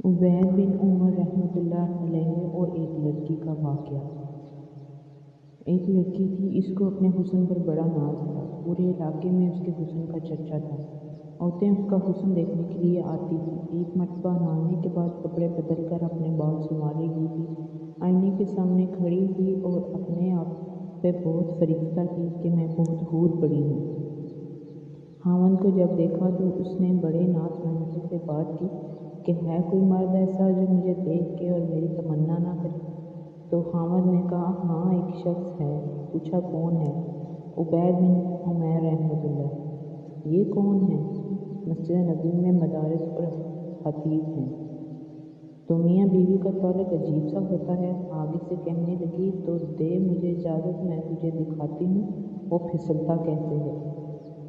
عبید بن عمر رحمۃ اللہ علیہ اور ایک لڑکی کا واقعہ۔ ایک لڑکی تھی، اس کو اپنے حسن پر بڑا ناز تھا۔ پورے علاقے میں اس کے حسن کا چرچا تھا۔ عورتیں اس کا حسن دیکھنے کے لیے آتی تھیں۔ ایک مرتبہ نہانے کے بعد کپڑے بدل کر اپنے بال سنوار رہی تھی، آئینے کے سامنے کھڑی ہوئی اور اپنے آپ پہ بہت فریفتہ تھی کہ میں بہت حور پڑی ہوں۔ خاوند کو جب دیکھا تو اس نے بڑے ناز مہارت سے بات کی کہ ہے کوئی مرد ایسا جو مجھے دیکھ کے اور میری تمنا نہ کرے؟ تو خاوند نے کہا ہاں ایک شخص ہے۔ پوچھا کون ہے؟ عبید بن عمیر رحمۃ اللہ۔ یہ کون ہے؟ مسجد نبوی میں مدرس اور خطیب ہیں۔ تو میاں بیوی کا تعلق عجیب سا ہوتا ہے۔ آگے سے کہنے لگی تو دے مجھے اجازت، میں تجھے دکھاتی ہوں وہ پھسلتا کیسے ہے۔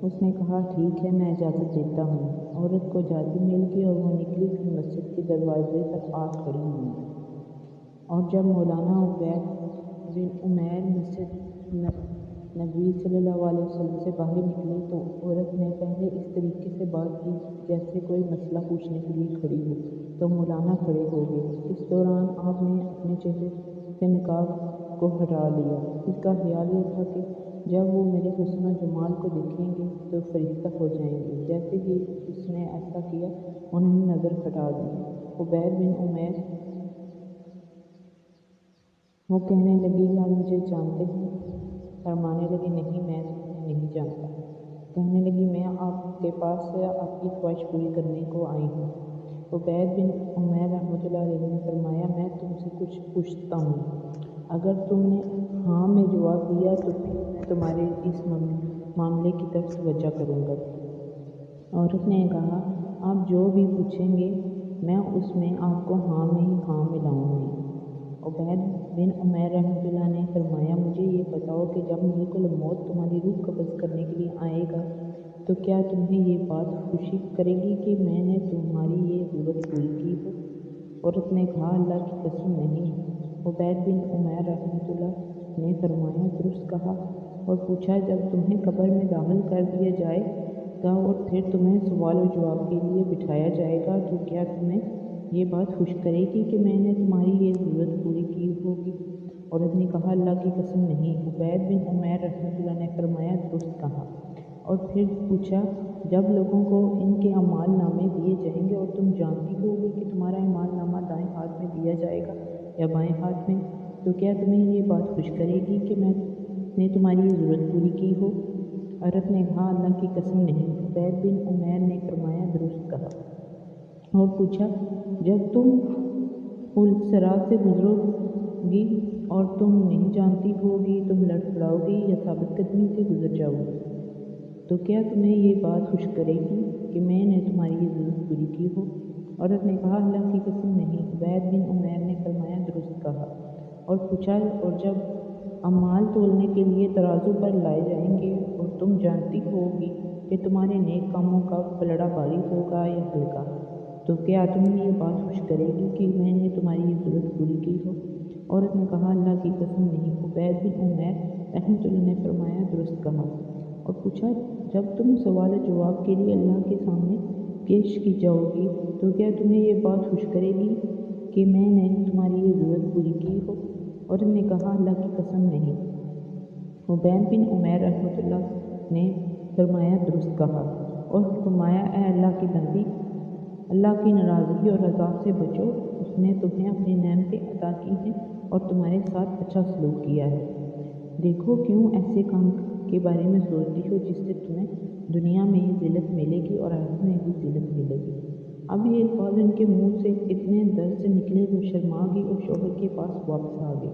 اس نے کہا ٹھیک ہے، میں اجازت دیتا ہوں۔ عورت کو اجازت مل گئی اور وہ نکلی، پھر مسجد کے دروازے پر آ کھڑی ہوئی۔ اور جب مولانا عبید بن عمیر مسجد نبوی صلی اللہ علیہ وسلم سے باہر نکلے تو عورت نے پہلے اس طریقے سے بات کی جیسے کوئی مسئلہ پوچھنے کے لیے کھڑی ہو، تو مولانا کھڑے ہو گئے۔ اس دوران آپ نے اپنے چہرے سے نقاب کو ہٹا لیا۔ اس کا خیال یہ تھا کہ جب وہ میرے حسن و جمال کو دیکھیں گے تو فریفتہ ہو جائیں گے۔ جیسے ہی اس نے ایسا کیا، انہوں نے نظر ہٹا دی۔ عبید بن عمیر وہ کہنے لگی آپ مجھے جانتے ہیں؟ فرمانے لگے نہیں، میں تمہیں نہیں جانتا۔ کہنے لگی میں آپ کے پاس سے آپ کی خواہش پوری کرنے کو آئی ہوں۔ عبید بن عمیر رحمۃ اللہ علیہ نے فرمایا میں تم سے کچھ پوچھتا ہوں، اگر تم نے ہاں میں جواب دیا تو پھر میں تمہارے اس معاملے کی طرف توجہ کروں گا۔ عورت نے کہا آپ جو بھی پوچھیں گے میں اس میں آپ کو ہاں میں ہی ہاں ملاؤں گی۔ عبید بن عمیر رحمۃ اللہ نے فرمایا مجھے یہ بتاؤ کہ جب ملک الموت تمہاری روح قبض کرنے کے لیے آئے گا تو کیا تمہیں یہ بات خوشی کرے گی کہ میں نے تمہاری یہ ضرورت پوری کی ہو؟ عورت نے کہا اللہ کی قسم نہیں۔ عبید بن عمیر رحمۃ اللہ نے فرمایا درست کہا۔ اور پوچھا جب تمہیں قبر میں داخل کر دیا جائے گا اور پھر تمہیں سوال و جواب کے لیے بٹھایا جائے گا تو کیا تمہیں یہ بات خوش کرے گی کہ میں نے تمہاری یہ ضرورت پوری کی ہوگی؟ عورت نے کہا اللہ کی قسم نہیں۔ عبید بن عمیر رحمۃ اللہ نے فرمایا درست کہا۔ اور پھر پوچھا جب لوگوں کو ان کے اعمال نامے دیے جائیں گے اور تم جانتی ہوگی کہ تمہارا اعمال نامہ دائیں ہاتھ میں دیا جائے گا یا بائیں ہاتھ میں تو کیا تمہیں یہ بات خوش کرے گی کہ میں نے تمہاری یہ ضرورت پوری کی ہو؟ عورت نے کہا اللہ کی قسم نہیں۔ عبید بن عمیر نے فرمایا درست کہا۔ اور پوچھا جب تم پل صراط سے گزرو گی اور تم نہیں جانتی ہوگی تم لڑکھڑاؤ گی یا ثابت قدمی سے گزر جاؤ گی تو کیا تمہیں یہ بات خوش کرے گی کہ میں نے تمہاری یہ ضرورت پوری کی ہو؟ عورت نے کہا اللہ کی قسم نہیں۔ عبید بن عمیر نے فرمایا درست کہا۔ اور پوچھا اور جب اعمال تولنے کے لیے ترازو پر لائے جائیں گے اور تم جانتی ہوگی کہ تمہارے نیک کاموں کا پلڑا بھاری ہوگا یا ہلکا تو کیا تمہیں یہ بات خوش کرے گی کہ میں نے تمہاری یہ ضرورت پوری کی ہو؟ عورت نے کہا اللہ کی قسم نہیں۔ عبید بن عمیر رحمۃ اللہ نے فرمایا درست کہا۔ اور پوچھا جب تم سوال و جواب کے لیے اللہ کے سامنے پیش کی جاؤ گی تو کیا تمہیں یہ بات خوش کرے گی کہ میں نے تمہاری یہ ضرورت پوری کی ہو؟ عورت نے کہا اللہ کی قسم نہیں۔ عبید بن عمیر رحمۃ اللہ نے فرمایا درست کہا۔ اور فرمایا اے اللہ کی بندی، اللہ کی ناراضگی اور عذاب سے بچو۔ اس نے تمہیں اپنی نعمتیں عطا کی ہیں اور تمہارے ساتھ اچھا سلوک کیا ہے۔ دیکھو کیوں ایسے کام کے بارے میں سوچتی ہو جس سے تمہیں دنیا میں ذلت ملے گی اور آخرت میں بھی ذلت ملے گی۔ اب یہ الفاظ ان کے منہ سے اتنے درد سے نکلے وہ شرما گئی اور شوہر کے پاس واپس آ گئی۔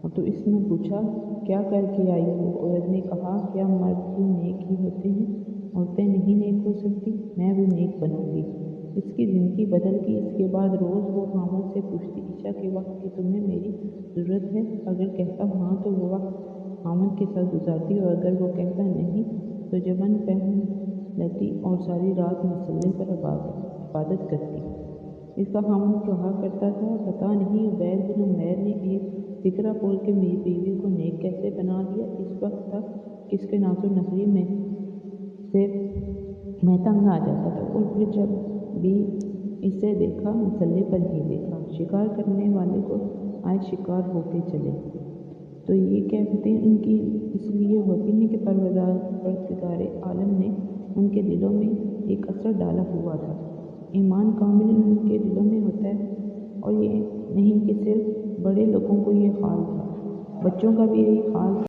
اور تو اس نے پوچھا کیا کر کے آئی ہو؟ عورت نے کہا کیا مرد بھی نیک ہی ہوتے ہیں؟ عورتیں نہیں نیک ہو سکتی؟ میں بھی نیک بنوں گی۔ اس کی زندگی بدل گئی۔ اس کے بعد روز وہ خاوند سے پوچھتی عشاء کے وقت کہ تمہیں میری ضرورت ہے؟ اگر کہتا ہاں تو وہ وقت خاوند کے ساتھ گزارتی اور اگر وہ کہتا نہیں تو جبن پہن لیتی اور ساری رات مصلے پر عبادت کرتی۔ اس کا خاوند کہا کرتا تھا پتہ نہیں عبید بن عمیر نے ایک فقرہ بول کے میری بیوی کو نیک کیسے بنا دیا۔ اس وقت تک کس کے ناز و نخری میں سے میں تنگ آ جاتا تھا اور پھر جب بھی اسے دیکھا مسلے پر ہی دیکھا، شکار کرنے والے کو آج شکار ہو کے چلے۔ تو یہ کہتے ان کی اس لیے ہوتی ہیں کہ پروردگار عالم نے ان کے دلوں میں ایک اثر ڈالا ہوا تھا، ایمان کامل ان کے دلوں میں ہوتا ہے۔ اور یہ نہیں کہ صرف بڑے لوگوں کو یہ حال تھا، بچوں کا بھی یہی حال تھا۔